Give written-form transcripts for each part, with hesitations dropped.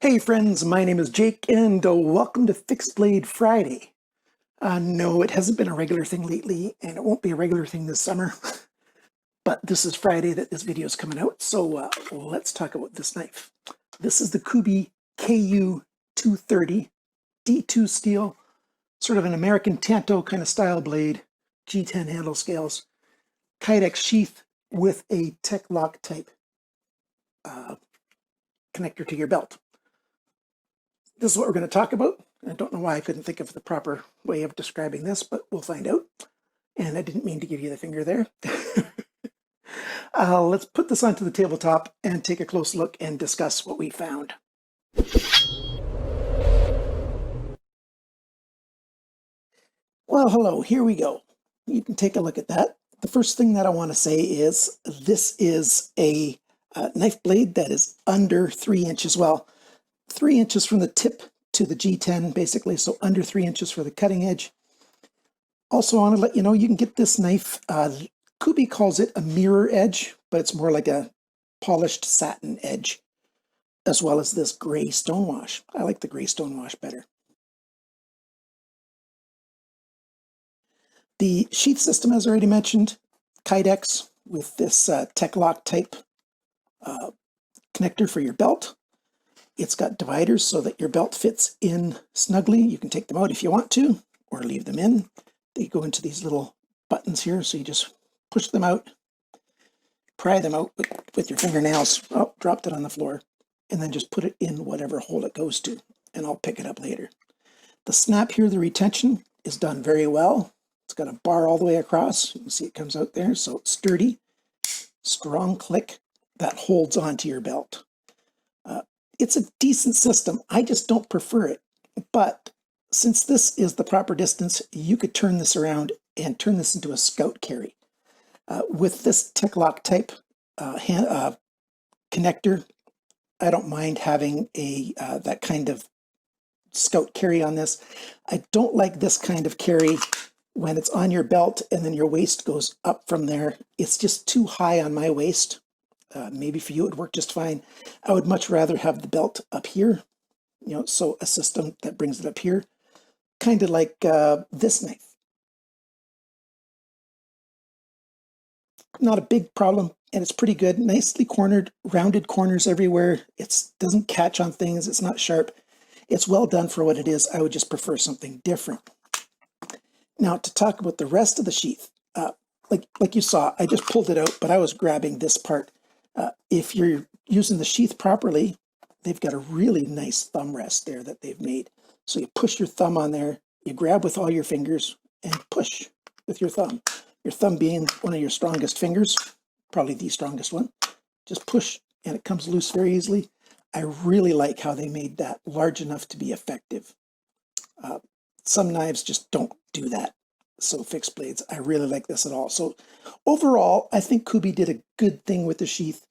Hey friends, my name is Jake and welcome to Fixed Blade Friday. No, it hasn't been a regular thing lately and it won't be a regular thing this summer, but this is Friday that this video is coming out, so let's talk about this knife. This is the Kubey KU230 D2 steel, sort of an American Tanto kind of style blade, G10 handle scales, Kydex sheath with a tech lock type connector to your belt. This is what we're going to talk about. I don't know why I couldn't think of the proper way of describing this, but we'll find out. And I didn't mean to give you the finger there. Let's put this onto the tabletop and take a close look and discuss what we found. Well, hello, here we go. You can take a look at that. The first thing that I want to say is this is a knife blade that is under 3 inches. Well, 3 inches from the tip to the G10, basically, so under 3 inches for the cutting edge. Also, I want to let you know you can get this knife, Kuby calls it a mirror edge, but it's more like a polished satin edge, as well as this gray stonewash. I like the gray stonewash better. The sheath system, as already mentioned, Kydex with this tech lock type connector for your belt. It's got dividers so that your belt fits in snugly. You can take them out if you want to, or leave them in. They go into these little buttons here, so you just push them out, pry them out with your fingernails. Oh, dropped it on the floor. And then just put it in whatever hole it goes to, and I'll pick it up later. The snap here, the retention, is done very well. It's got a bar all the way across. You can see it comes out there, so it's sturdy, strong click that holds onto your belt. It's a decent system. I just don't prefer it. But since this is the proper distance, you could turn this around and turn this into a scout carry. With this tech lock type connector, I don't mind having a that kind of scout carry on this. I don't like this kind of carry when it's on your belt and then your waist goes up from there. It's just too high on my waist. Maybe for you it would work just fine. I would much rather have the belt up here, so a system that brings it up here, kind of like this knife. Not a big problem, and it's pretty good. Nicely cornered, rounded corners everywhere. It doesn't catch on things. It's not sharp. It's well done for what it is. I would just prefer something different. Now, to talk about the rest of the sheath, like you saw, I just pulled it out, but I was grabbing this part. If you're using the sheath properly, they've got a really nice thumb rest there that they've made. So you push your thumb on there, you grab with all your fingers, and push with your thumb. Your thumb being one of your strongest fingers, probably the strongest one. Just push, and it comes loose very easily. I really like how they made that large enough to be effective. Some knives just don't do that. So fixed blades, I really like this at all. So overall, I think Kuby did a good thing with the sheath,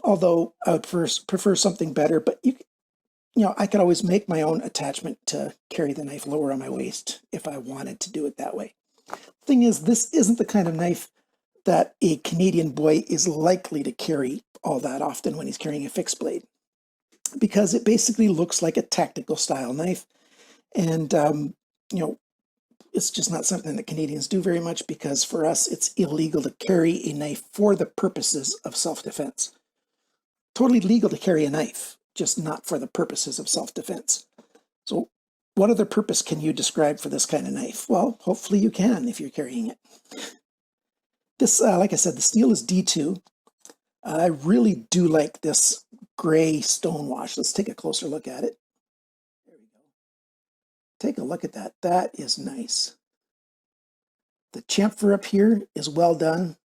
although I would prefer something better. But I could always make my own attachment to carry the knife lower on my waist if I wanted to do it that way. Thing is, this isn't the kind of knife that a Canadian boy is likely to carry all that often when he's carrying a fixed blade, because it basically looks like a tactical style knife. And, it's just not something that Canadians do very much, because for us, it's illegal to carry a knife for the purposes of self-defense. Totally legal to carry a knife, just not for the purposes of self-defense. So what other purpose can you describe for this kind of knife? Well, hopefully you can if you're carrying it. This, like I said, the steel is D2. I really do like this gray stonewash. Let's take a closer look at it. Take a look at that. That is nice. The chamfer up here is well done.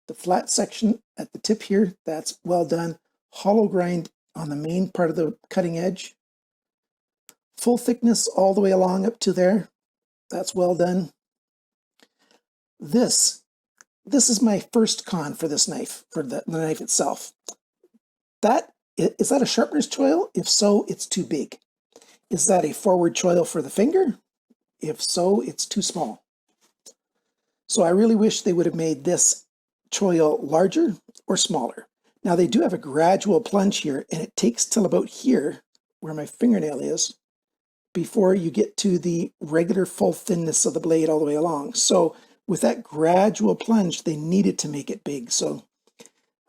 The flat section at the tip here, that's well done. Hollow grind on the main part of the cutting edge. Full thickness all the way along up to there. That's well done. This is my first con for this knife, for the knife itself. Is that a sharpener's choil? If so, it's too big. Is that a forward choil for the finger? If so, it's too small. So I really wish they would have made this choil larger or smaller. Now they do have a gradual plunge here, and it takes till about here where my fingernail is before you get to the regular full thinness of the blade all the way along. So with that gradual plunge, they needed to make it big. So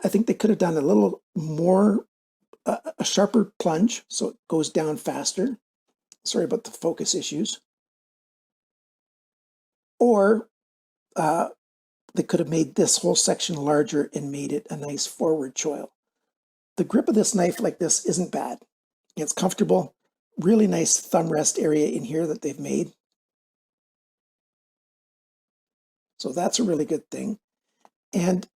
I think they could have done a little more, a sharper plunge, so it goes down faster. Sorry about the focus issues. Or they could have made this whole section larger and made it a nice forward choil. The grip of this knife like this isn't bad. It's comfortable. Really nice thumb rest area in here that they've made. So that's a really good thing. And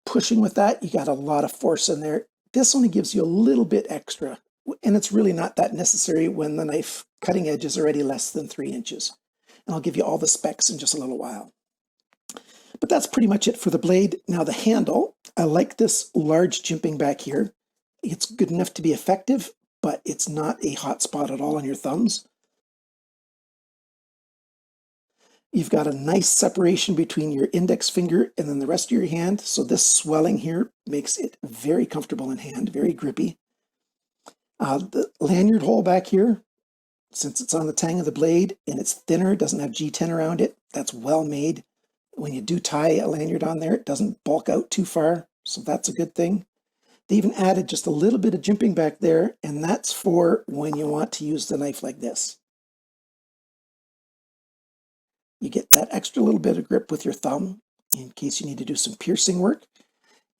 pushing with that, you got a lot of force in there. This only gives you a little bit extra, and it's really not that necessary when the knife cutting edge is already less than 3 inches. And I'll give you all the specs in just a little while. But that's pretty much it for the blade. Now the handle, I like this large jimping back here. It's good enough to be effective, but it's not a hot spot at all on your thumbs. You've got a nice separation between your index finger and then the rest of your hand. So this swelling here makes it very comfortable in hand, very grippy. The lanyard hole back here, since it's on the tang of the blade and it's thinner, doesn't have G10 around it, that's well made. When you do tie a lanyard on there, it doesn't bulk out too far, so that's a good thing. They even added just a little bit of jimping back there, and that's for when you want to use the knife like this. You get that extra little bit of grip with your thumb in case you need to do some piercing work.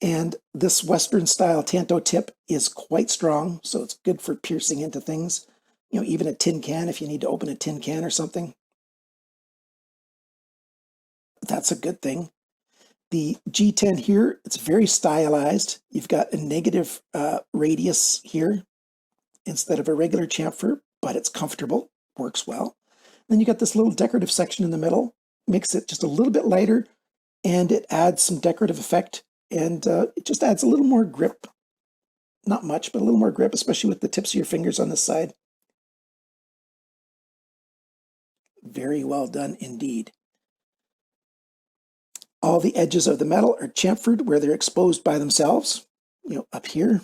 And this Western style Tanto tip is quite strong, so it's good for piercing into things. Even a tin can if you need to open a tin can or something. That's a good thing. The G10 here, it's very stylized. You've got a negative radius here instead of a regular chamfer, but it's comfortable, works well. Then you got this little decorative section in the middle, makes it just a little bit lighter, and it adds some decorative effect, and it just adds a little more grip. Not much, but a little more grip, especially with the tips of your fingers on this side. Very well done indeed. All the edges of the metal are chamfered where they're exposed by themselves, up here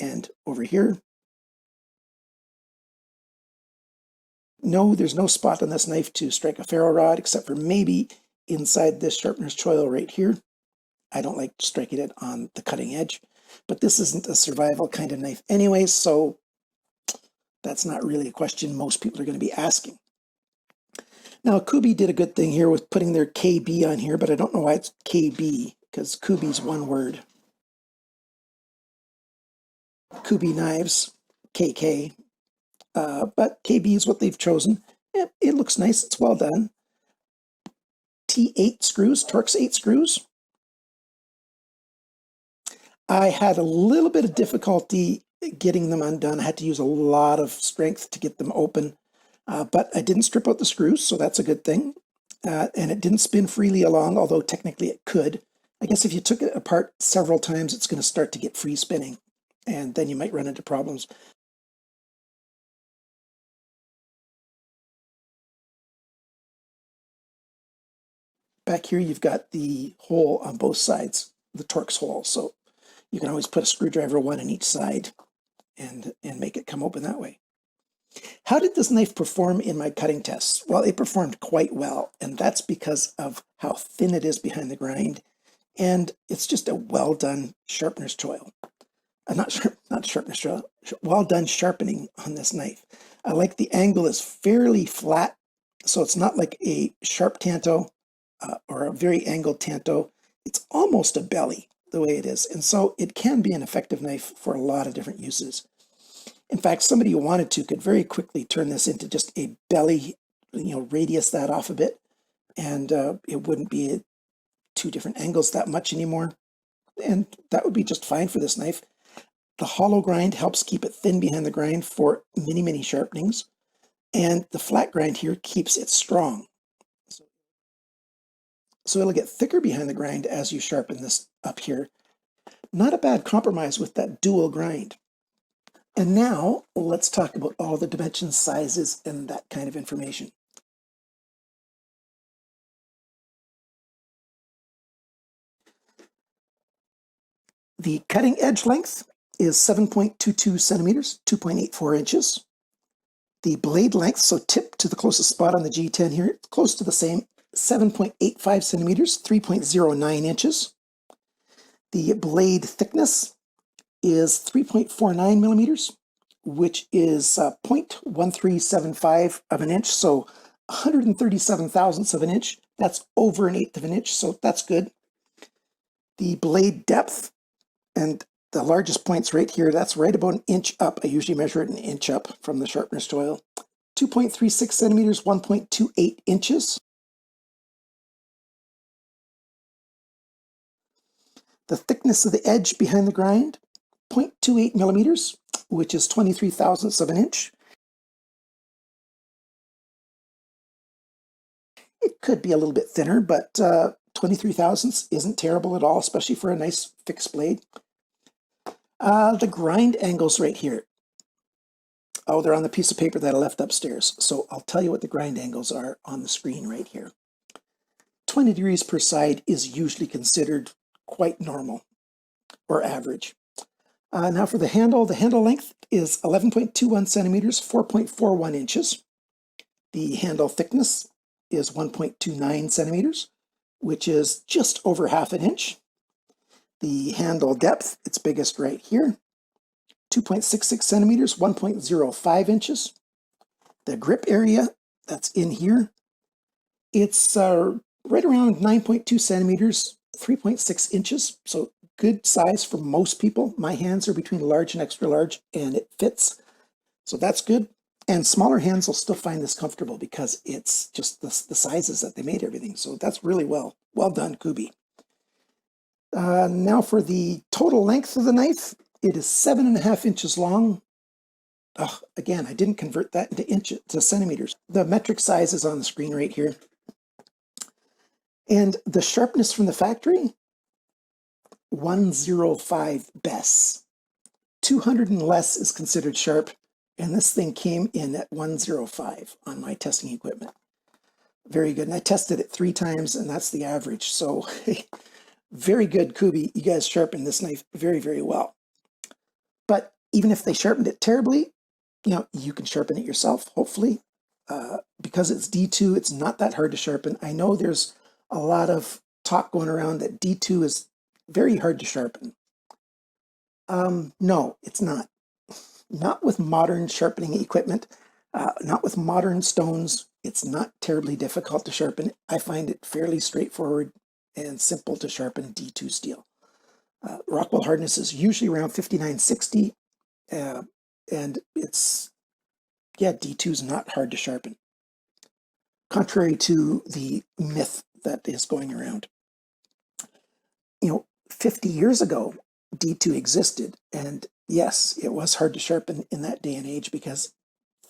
and over here. No, there's no spot on this knife to strike a ferro rod, except for maybe inside this sharpener's choil right here. I don't like striking it on the cutting edge, but this isn't a survival kind of knife anyway, so that's not really a question most people are going to be asking. Now, Kuby did a good thing here with putting their KB on here, but I don't know why it's KB, because Kuby's one word. Kuby knives, KK. But KB is what they've chosen. It looks nice. It's well done. T8 screws, Torx 8 screws. I had a little bit of difficulty getting them undone. I had to use a lot of strength to get them open, but I didn't strip out the screws, so that's a good thing. And it didn't spin freely along, although technically it could. I guess if you took it apart several times, it's going to start to get free spinning, and then you might run into problems. Back here, you've got the hole on both sides, the Torx hole, so you can always put a screwdriver one on each side and make it come open that way. How did this knife perform in my cutting tests? Well, it performed quite well, and that's because of how thin it is behind the grind, and it's just a well-done sharpener's choil. Not sharpener's choil, well-done sharpening on this knife. I like the angle is fairly flat, so it's not like a sharp Tanto or a very angled Tanto. It's almost a belly the way it is, and so it can be an effective knife for a lot of different uses. In fact, somebody who wanted to could very quickly turn this into just a belly, radius that off a bit, and it wouldn't be 2 different angles that much anymore, and that would be just fine for this knife. The hollow grind helps keep it thin behind the grind for many, many sharpenings, and the flat grind here keeps it strong. So it'll get thicker behind the grind as you sharpen this up here. Not a bad compromise with that dual grind. And now let's talk about all the dimensions, sizes, and that kind of information. The cutting edge length is 7.22 centimeters, 2.84 inches. The blade length, so tip to the closest spot on the G10 here, close to the same, 7.85 centimeters, 3.09 inches. The blade thickness is 3.49 millimeters, which is 0.1375 of an inch, so 137 thousandths of an inch. That's over an eighth of an inch, so that's good. The blade depth, and the largest point's right here, that's right about an inch up. I usually measure it an inch up from the sharpness tool. 2.36 centimeters, 1.28 inches. The thickness of the edge behind the grind, 0.28 millimeters, which is 23 thousandths of an inch. It could be a little bit thinner, but 23 thousandths isn't terrible at all, especially for a nice fixed blade. The grind angles right here. Oh, they're on the piece of paper that I left upstairs. So I'll tell you what the grind angles are on the screen right here. 20 degrees per side is usually considered quite normal or average. Now for the handle length is 11.21 centimeters, 4.41 inches. The handle thickness is 1.29 centimeters, which is just over half an inch. The handle depth, it's biggest right here, 2.66 centimeters, 1.05 inches. The grip area, that's in here, it's right around 9.2 centimeters, 3.6 inches, so good size for most people. My hands are between large and extra large, and it fits, so that's good. And smaller hands will still find this comfortable because it's just the sizes that they made everything. So that's really well done, Kuby. Now for the total length of the knife, it is 7.5 inches long. Again, I didn't convert that into inches to centimeters. The metric size is on the screen right here. And the sharpness from the factory, 105 best. 200 and less is considered sharp. And this thing came in at 105 on my testing equipment. Very good. And I tested it 3 times, and that's the average. So very good, Kuby. You guys sharpened this knife very, very well. But even if they sharpened it terribly, you can sharpen it yourself, hopefully. Because it's D2, it's not that hard to sharpen. I know there's a lot of talk going around that D2 is very hard to sharpen. No, it's not. Not with modern sharpening equipment, not with modern stones. It's not terribly difficult to sharpen. I find it fairly straightforward and simple to sharpen D2 steel. Rockwell hardness is usually around 5960, and it's, D2 is not hard to sharpen, contrary to the myth that is going around. 50 years ago, D2 existed, and yes, it was hard to sharpen in that day and age because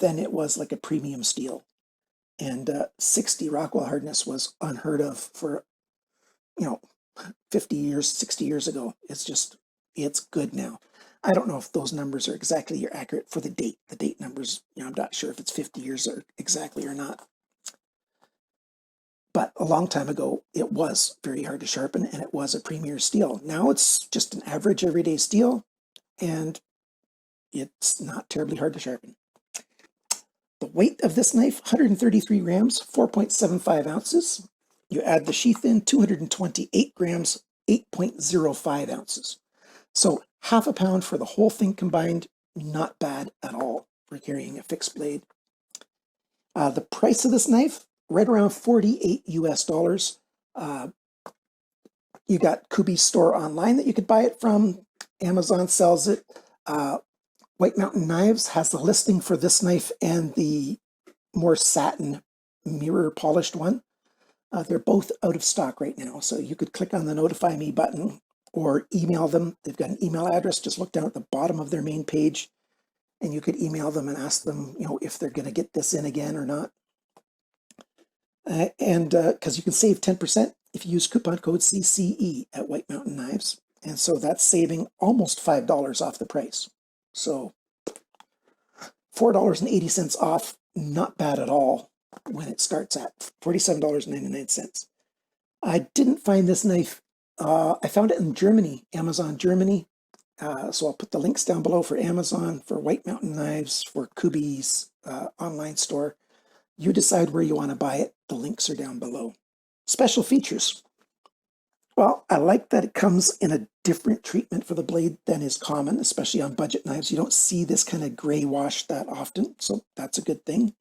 then it was like a premium steel. And 60 Rockwell hardness was unheard of for, 50 years, 60 years ago. It's good now. I don't know if those numbers are exactly accurate for the date. The date numbers, I'm not sure if it's 50 years or exactly or not. But a long time ago, it was very hard to sharpen, and it was a premier steel. Now it's just an average everyday steel, and it's not terribly hard to sharpen. The weight of this knife, 133 grams, 4.75 ounces. You add the sheath in, 228 grams, 8.05 ounces. So half a pound for the whole thing combined, not bad at all for carrying a fixed blade. The price of this knife, right around $48 US. You got Kuby's store online that you could buy it from. Amazon sells it. White Mountain Knives has the listing for this knife and the more satin mirror polished one. They're both out of stock right now, so you could click on the notify me button or email them. They've got an email address. Just look down at the bottom of their main page, and you could email them and ask them, if they're going to get this in again or not. And because you can save 10% if you use coupon code CCE at White Mountain Knives. And so that's saving almost $5 off the price. So $4.80 off, not bad at all when it starts at $47.99. I didn't find this knife. I found it in Germany, Amazon Germany. So I'll put the links down below for Amazon, for White Mountain Knives, for Kuby's online store. You decide where you want to buy it. The links are down below. Special features. Well, I like that it comes in a different treatment for the blade than is common, especially on budget knives. You don't see this kind of gray wash that often, so that's a good thing.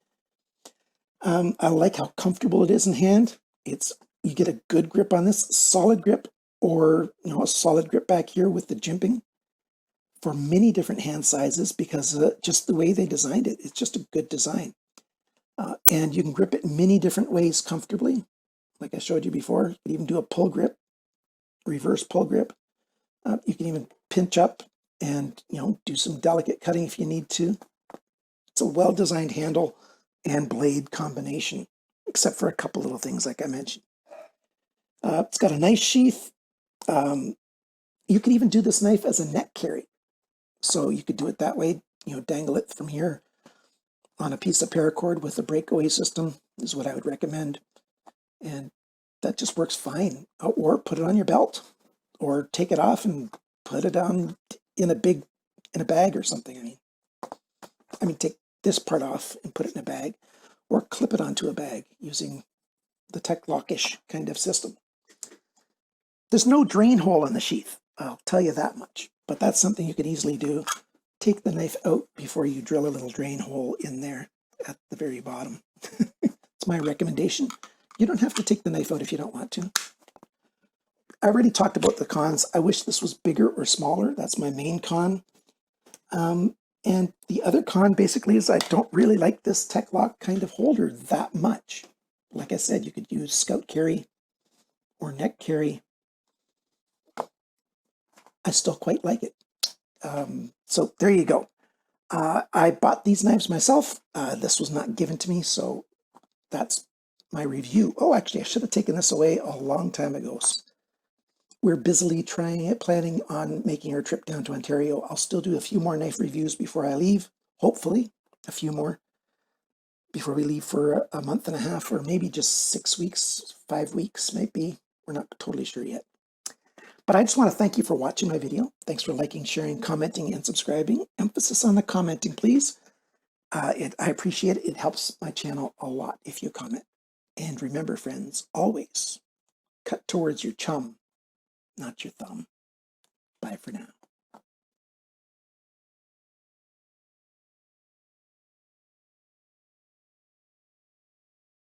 I like how comfortable it is in hand. You get a good grip on this, solid grip, or a solid grip back here with the jimping for many different hand sizes, because just the way they designed it, it's just a good design. And you can grip it in many different ways comfortably. Like I showed you before, you can even do a pull grip, reverse pull grip. You can even pinch up and do some delicate cutting if you need to. It's a well-designed handle and blade combination, except for a couple little things like I mentioned. It's got a nice sheath. You could even do this knife as a neck carry. So you could do it that way, dangle it from here on a piece of paracord with a breakaway system is what I would recommend. And that just works fine. Or put it on your belt, or take it off and put it on in a bag or something. I mean, take this part off and put it in a bag, or clip it onto a bag using the Tech-Lock-ish kind of system. There's no drain hole in the sheath, I'll tell you that much, but that's something you could easily do. Take the knife out before you drill a little drain hole in there at the very bottom. It's my recommendation. You don't have to take the knife out if you don't want to. I already talked about the cons. I wish this was bigger or smaller. That's my main con. And the other con basically is I don't really like this Tech-Lock kind of holder that much. Like I said, you could use scout carry or neck carry. I still quite like it. So there you go. I bought these knives myself. This was not given to me, so that's my review. Oh, actually, I should have taken this away a long time ago. We're busily planning on making our trip down to Ontario. I'll still do a few more knife reviews before I leave. Hopefully, a few more before we leave for a month and a half, or maybe just 6 weeks, 5 weeks, maybe. We're not totally sure yet. But I just want to thank you for watching my video. Thanks for liking, sharing, commenting, and subscribing. Emphasis on the commenting, please. I appreciate it. It helps my channel a lot if you comment. And remember, friends, always cut towards your chum, not your thumb. Bye for now.